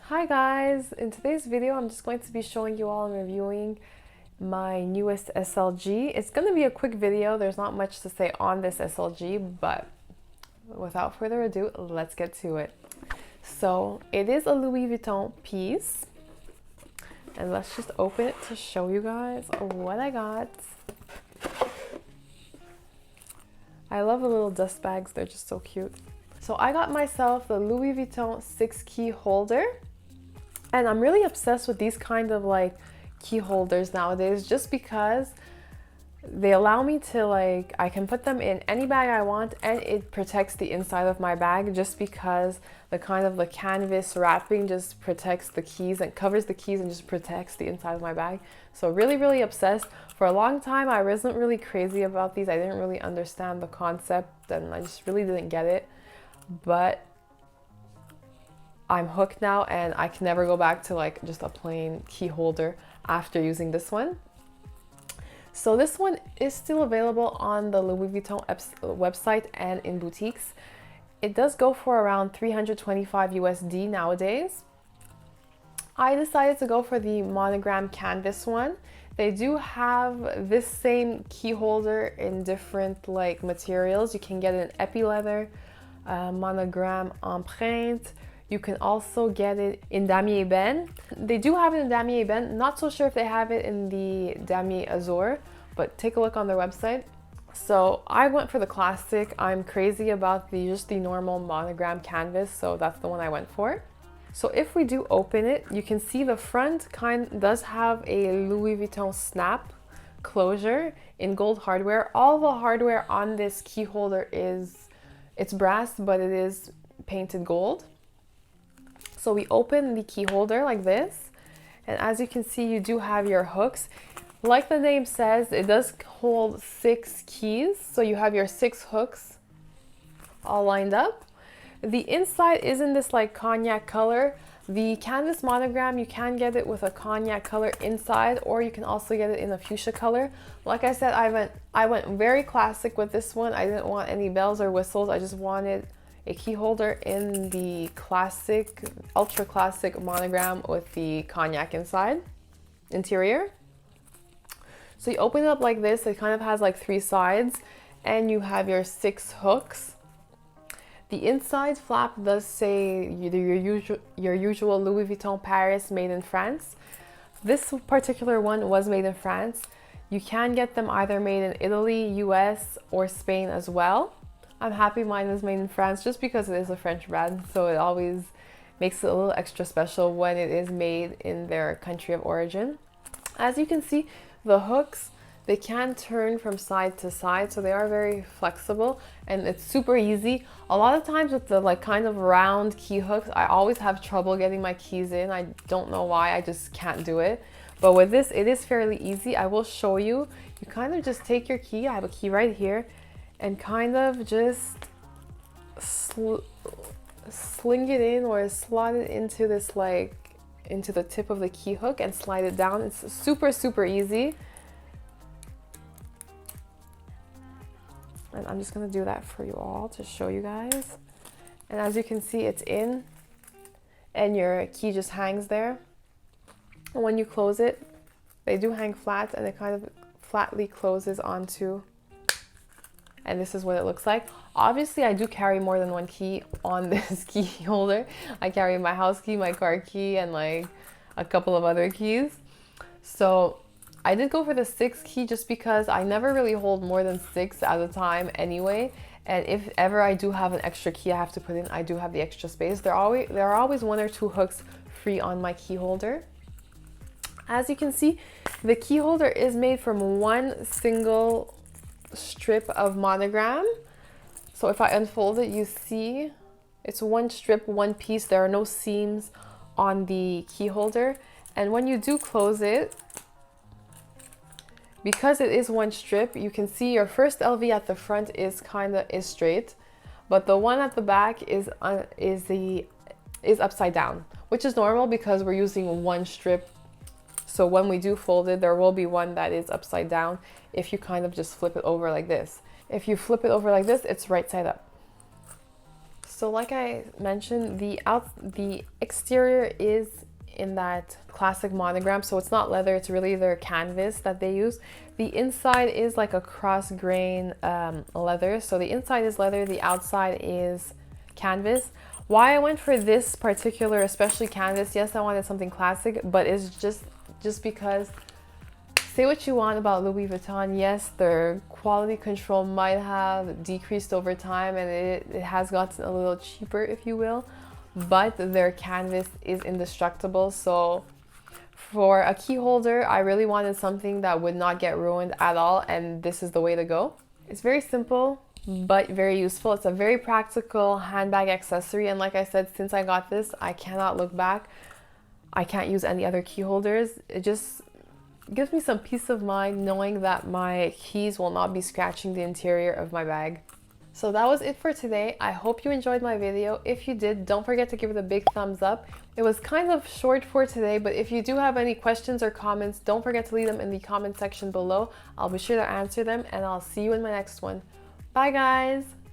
Hi guys! In today's video I'm just going to be showing you all and reviewing my newest SLG. It's going to be a quick video, there's not much to say on this SLG, but without further ado, let's get to it. So it is a Louis Vuitton piece, and let's just open it to show you guys what I got. I love the little dust bags, they're just so cute. So I got myself the Louis Vuitton 6-key holder. And I'm really obsessed with these kind of like key holders nowadays, just because they allow me to I can put them in any bag I want, and it protects the inside of my bag, just because the canvas wrapping just protects the keys and covers the keys and just protects the inside of my bag. So really obsessed. For a long time I wasn't really crazy about these. I didn't really understand the concept and I just really didn't get it, but I'm hooked now, and I can never go back to just a plain key holder after using this one. So this one is still available on the Louis Vuitton website and in boutiques. It does go for around 325 USD nowadays. I decided to go for the Monogram Canvas one. They do have this same key holder in different materials. You can get it in epi leather, monogram empreinte. You can also get it in damier ebene. They do have it in damier ebene. Not so sure if they have it in the damier azur, but take a look on their website. So I went for the classic. I'm crazy about just the normal monogram canvas, so that's the one I went for. So if we do open it, you can see the front does have a Louis Vuitton snap closure in gold hardware. All the hardware on this key holder it's brass, but it is painted gold. So we open the key holder like this, and as you can see, you do have your hooks. Like the name says, it does hold 6 keys, so you have your 6 hooks all lined up. The inside is in this cognac color. The canvas monogram, you can get it with a cognac color inside, or you can also get it in a fuchsia color. Like I said, I went very classic with this one. I didn't want any bells or whistles. I just wanted a key holder in the classic, ultra classic monogram with the cognac interior. So you open it up like this. It kind of has 3 sides, and you have your 6 hooks. The inside flap does say your usual Louis Vuitton Paris, made in France. This particular one was made in France. You can get them either made in Italy, US, or Spain as well. I'm happy mine is made in France, just because it is a French brand, so it always makes it a little extra special when it is made in their country of origin. As you can see, the hooks, they can turn from side to side, so they are very flexible, and it's super easy. A lot of times with the kind of round key hooks, I always have trouble getting my keys in. I don't know why, I just can't do it. But with this, it is fairly easy. I will show you. You kind of just take your key, I have a key right here, and kind of just sling it in or slide it into this into the tip of the key hook and slide it down. It's super easy. And I'm just gonna do that for you all to show you guys. And as you can see, it's in, and your key just hangs there. And when you close it, they do hang flat, and it kind of flatly closes onto. And this is what it looks like. Obviously, I do carry more than one key on this key holder. I carry my house key, my car key, and a couple of other keys. So I did go for the 6 key just because I never really hold more than 6 at a time anyway. And if ever I do have an extra key I have to put in, I do have the extra space. There are always 1 or 2 hooks free on my key holder. As you can see, the key holder is made from one single strip of monogram. So if I unfold it, you see it's one strip, one piece. There are no seams on the key holder, and when you do close it, because it is one strip, you can see your first LV at the front is straight, but the one at the back is upside down, which is normal because we're using one strip. So when we do fold it, there will be one that is upside down if you kind of just flip it over like this. If you flip it over like this, it's right side up. So like I mentioned, the exterior is in that classic monogram, so it's not leather, it's really their canvas that they use. The inside is like a cross grain leather, so the inside is leather, the outside is canvas. Why I went for this particular, especially canvas, yes, I wanted something classic, but it's just because, say what you want about Louis Vuitton, yes, their quality control might have decreased over time and it has gotten a little cheaper, if you will, but their canvas is indestructible. So for a key holder, I really wanted something that would not get ruined at all, and this is the way to go. It's very simple, but very useful. It's a very practical handbag accessory, and like I said, since I got this, I cannot look back. I can't use any other key holders. It just gives me some peace of mind knowing that my keys will not be scratching the interior of my bag. So that was it for today. I hope you enjoyed my video. If you did, don't forget to give it a big thumbs up. It was kind of short for today, but if you do have any questions or comments, don't forget to leave them in the comment section below. I'll be sure to answer them, and I'll see you in my next one. Bye guys!